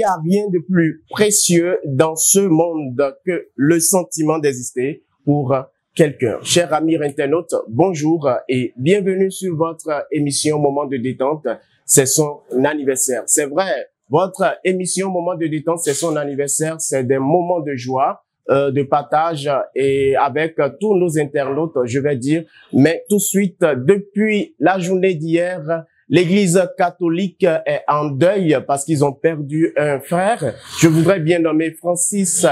n'y a rien de plus précieux dans ce monde que le sentiment d'exister pour quelqu'un. Chers amis internautes, bonjour et bienvenue sur votre émission Moment de détente. C'est son anniversaire. C'est vrai, votre émission Moment de détente, c'est son anniversaire. C'est des moments de joie, de partage et avec tous nos internautes, je vais dire. Mais tout de suite, depuis la journée d'hier, l'Église catholique est en deuil parce qu'ils ont perdu un frère. Je voudrais bien nommer Francis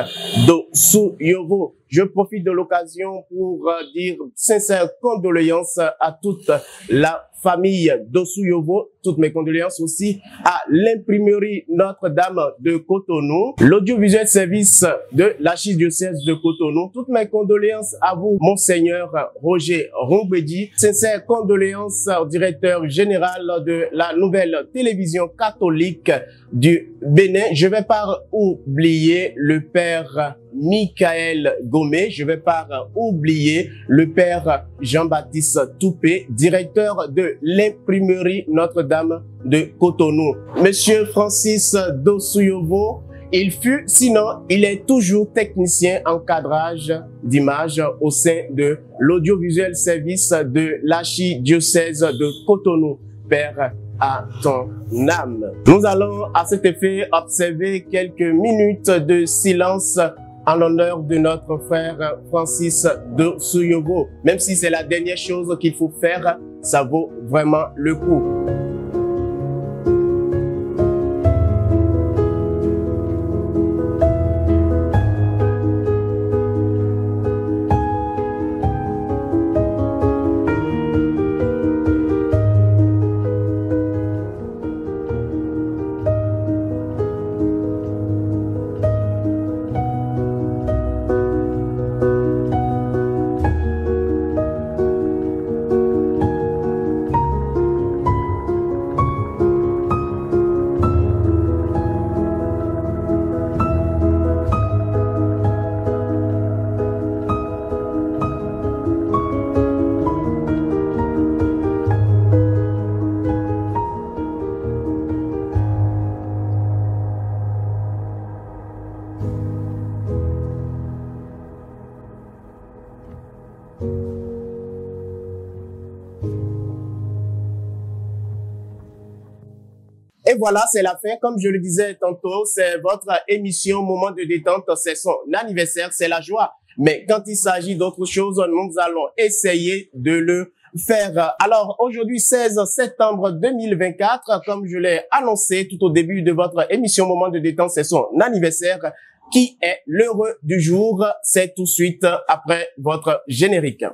Dossou-Yovo. Je profite de l'occasion pour dire sincères condoléances à toute la famille Dossou-Yovo. Toutes mes condoléances aussi à l'imprimerie Notre-Dame de Cotonou, l'audiovisuel service de l'archidiocèse de Cotonou. Toutes mes condoléances à vous, Monseigneur Roger Rongbedi. Sincères condoléances au directeur général de la nouvelle télévision catholique du Bénin. Je vais pas oublier le père Michael Gomé. Je vais pas oublier le père Jean-Baptiste Toupé, directeur de l'imprimerie Notre-Dame de Cotonou. Monsieur Francis Dossou-Yovo, il fut, sinon, il est toujours technicien en cadrage d'images au sein de l'audiovisuel service de l'archidiocèse de Cotonou. Père, à ton âme. Nous allons à cet effet observer quelques minutes de silence en l'honneur de notre frère Francis Dossou-Yovo. Même si c'est la dernière chose qu'il faut faire, ça vaut vraiment le coup. Et voilà, c'est la fin. Comme je le disais tantôt, c'est votre émission Moment de détente. C'est son anniversaire, c'est la joie. Mais quand il s'agit d'autre chose, nous allons essayer de le faire. Alors, aujourd'hui, 16 septembre 2024, comme je l'ai annoncé tout au début de votre émission Moment de détente, c'est son anniversaire. Qui est l'heureux du jour? C'est tout de suite après votre générique.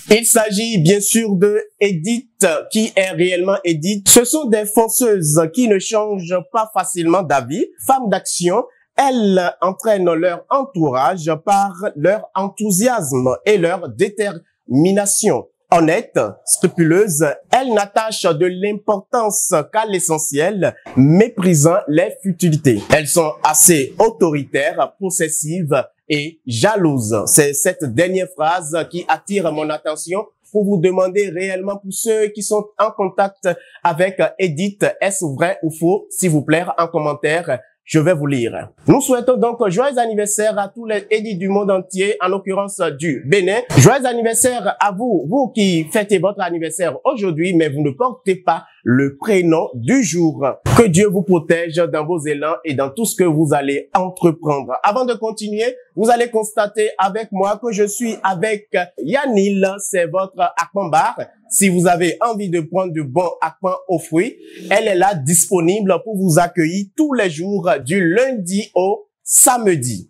Il s'agit bien sûr de Edith. Qui est réellement Edith? Ce sont des fonceuses qui ne changent pas facilement d'avis. Femmes d'action, elles entraînent leur entourage par leur enthousiasme et leur détermination. Honnêtes, scrupuleuses, elles n'attachent de l'importance qu'à l'essentiel, méprisant les futilités. Elles sont assez autoritaires, possessives et jalouses. C'est cette dernière phrase qui attire mon attention pour vous demander réellement, pour ceux qui sont en contact avec Edith, est-ce vrai ou faux? S'il vous plaît, en commentaire, je vais vous lire. Nous souhaitons donc joyeux anniversaire à tous les Edith du monde entier, en l'occurrence du Bénin. Joyeux anniversaire à vous, vous qui fêtez votre anniversaire aujourd'hui, mais vous ne portez pas le prénom du jour. Que Dieu vous protège dans vos élans et dans tout ce que vous allez entreprendre. Avant de continuer, vous allez constater avec moi que je suis avec Yanil, c'est votre Akpan Bar. Si vous avez envie de prendre du bon Akpan aux fruits, elle est là disponible pour vous accueillir tous les jours du lundi au samedi.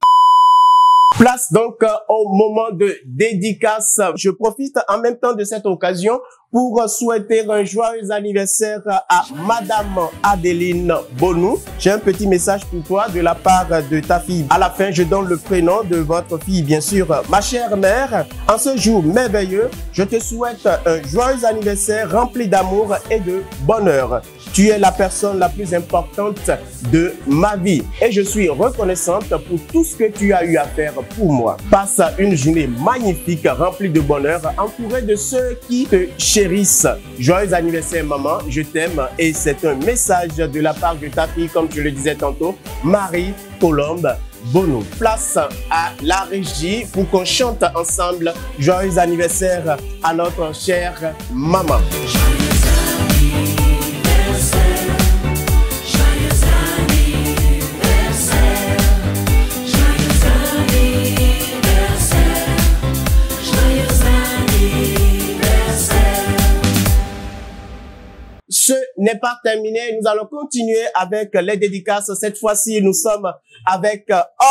Place donc au moment de dédicace. Je profite en même temps de cette occasion pour souhaiter un joyeux anniversaire à Madame Adeline Bonou. J'ai un petit message pour toi de la part de ta fille. À la fin, je donne le prénom de votre fille, bien sûr. Ma chère mère, en ce jour merveilleux, je te souhaite un joyeux anniversaire rempli d'amour et de bonheur. Tu es la personne la plus importante de ma vie et je suis reconnaissante pour tout ce que tu as eu à faire pour moi. Passe une journée magnifique, remplie de bonheur, entourée de ceux qui te chérissent. Joyeux anniversaire maman, je t'aime et c'est un message de la part de ta fille, comme je le disais tantôt, Marie Colombe Bono. Place à la régie pour qu'on chante ensemble joyeux anniversaire à notre chère maman. Ce n'est pas terminé, nous allons continuer avec les dédicaces. Cette fois-ci, nous sommes avec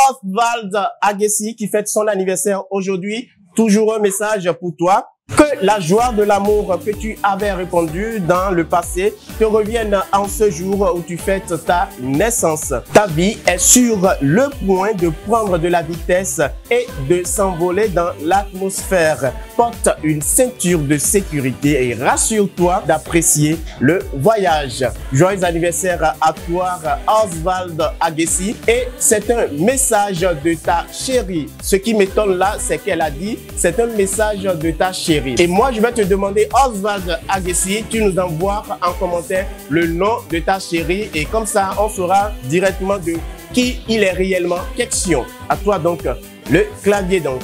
Oswald Aguessi qui fête son anniversaire aujourd'hui. Toujours un message pour toi. Que la joie de l'amour que tu avais répandu dans le passé te revienne en ce jour où tu fêtes ta naissance. Ta vie est sur le point de prendre de la vitesse et de s'envoler dans l'atmosphère. Porte une ceinture de sécurité et rassure-toi d'apprécier le voyage. Joyeux anniversaire à toi, Oswald Aguessi. Et c'est un message de ta chérie. Ce qui m'étonne là, c'est qu'elle a dit, c'est un message de ta chérie. Et moi, je vais te demander, Oswald Aguessi, tu nous envoies en commentaire le nom de ta chérie et comme ça, on saura directement de qui il est réellement question. À toi donc, le clavier donc.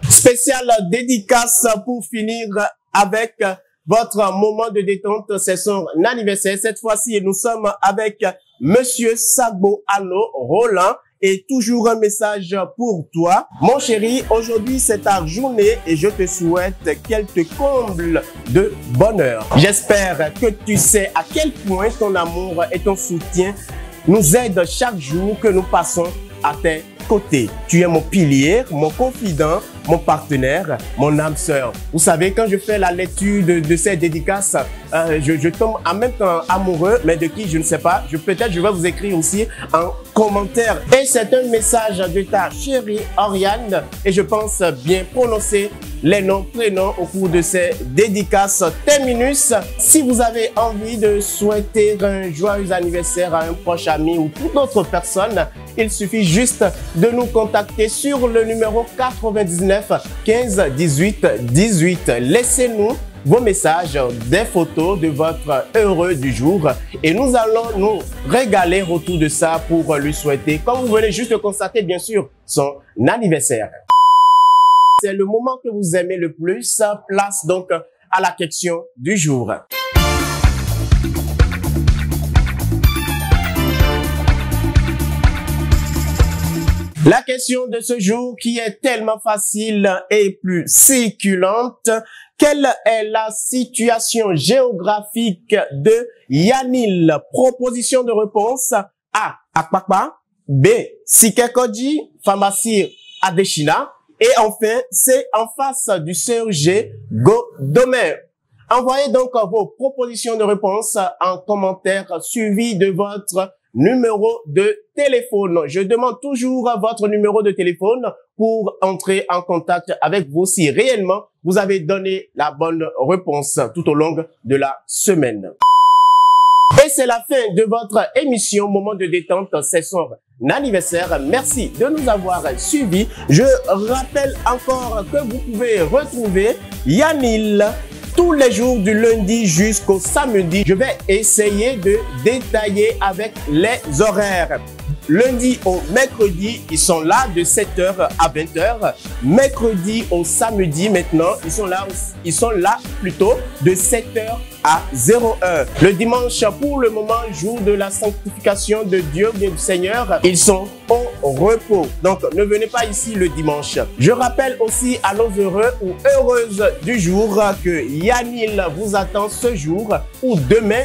Spéciale dédicace pour finir avec votre moment de détente, c'est son anniversaire. Cette fois-ci, nous sommes avec Monsieur Sagbo Allo Roland et toujours un message pour toi. Mon chéri, aujourd'hui c'est ta journée et je te souhaite qu'elle te comble de bonheur. J'espère que tu sais à quel point ton amour et ton soutien nous aident chaque jour que nous passons à tes côtés. Tu es mon pilier, mon confident, mon partenaire, mon âme sœur. Vous savez, quand je fais la lecture de ces dédicaces, je tombe en même temps amoureux, mais de qui je ne sais pas. Peut-être je vais vous écrire aussi en commentaire. Et c'est un message de ta chérie Oriane et je pense bien prononcer les noms, prénoms au cours de ces dédicaces terminus. Si vous avez envie de souhaiter un joyeux anniversaire à un proche ami ou toute autre personne, il suffit juste de nous contacter sur le numéro 99 15 18 18. Laissez-nous vos messages, des photos de votre heureux du jour et nous allons nous régaler autour de ça pour lui souhaiter, comme vous venez juste de constater bien sûr, son anniversaire. C'est le moment que vous aimez le plus. Place donc à la question du jour. La question de ce jour qui est tellement facile et plus succulente. Quelle est la situation géographique de Yanil? Proposition de réponse A. Akpakpa. B. Sikekoji, Pharmacie Adeshina. Et enfin, c'est en face du CEG Godomé. Envoyez donc vos propositions de réponse en commentaire suivi de votre numéro de téléphone. Je demande toujours votre numéro de téléphone pour entrer en contact avec vous si réellement vous avez donné la bonne réponse tout au long de la semaine. Et c'est la fin de votre émission Moment de détente, c'est son anniversaire. Merci de nous avoir suivis. Je rappelle encore que vous pouvez retrouver Yanil tous les jours du lundi jusqu'au samedi. Je vais essayer de détailler avec les horaires. Lundi au mercredi, ils sont là de 7h à 20h. Mercredi au samedi, maintenant, ils sont là plutôt de 7h à 0h. Le dimanche, pour le moment, jour de la sanctification de Dieu, bien du Seigneur, ils sont au repos. Donc, ne venez pas ici le dimanche. Je rappelle aussi à nos heureux ou heureuses du jour que Yanil vous attend ce jour ou demain,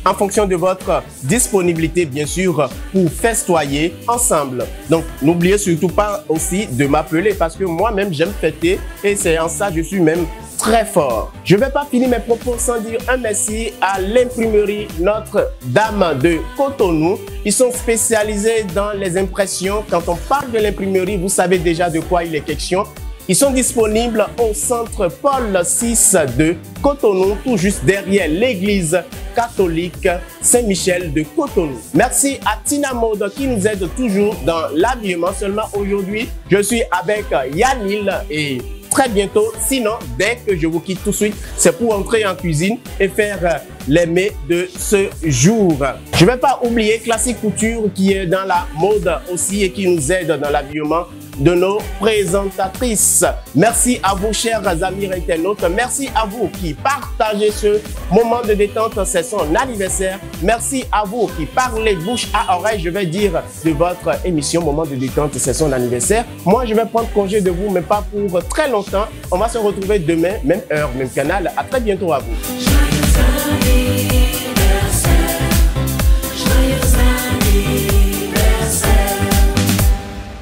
en fonction de votre disponibilité, bien sûr, pour festoyer ensemble. Donc, n'oubliez surtout pas aussi de m'appeler parce que moi-même, j'aime fêter et c'est en ça que je suis même très fort. Je ne vais pas finir mes propos sans dire un merci à l'imprimerie Notre-Dame de Cotonou. Ils sont spécialisés dans les impressions. Quand on parle de l'imprimerie, vous savez déjà de quoi il est question. Ils sont disponibles au centre Paul VI de Cotonou, tout juste derrière l'église catholique Saint-Michel de Cotonou. Merci à Tina Mode qui nous aide toujours dans l'habillement. Seulement aujourd'hui, je suis avec Yanil et très bientôt, sinon dès que je vous quitte tout de suite, c'est pour entrer en cuisine et faire les mets de ce jour. Je ne vais pas oublier Classique Couture qui est dans la mode aussi et qui nous aide dans l'habillement de nos présentatrices. Merci à vous, chers amis internautes. Merci à vous qui partagez ce moment de détente. C'est son anniversaire. Merci à vous qui parlez bouche à oreille, je vais dire, de votre émission Moment de détente. C'est son anniversaire. Moi, je vais prendre congé de vous, mais pas pour très longtemps. On va se retrouver demain, même heure, même canal. À très bientôt à vous.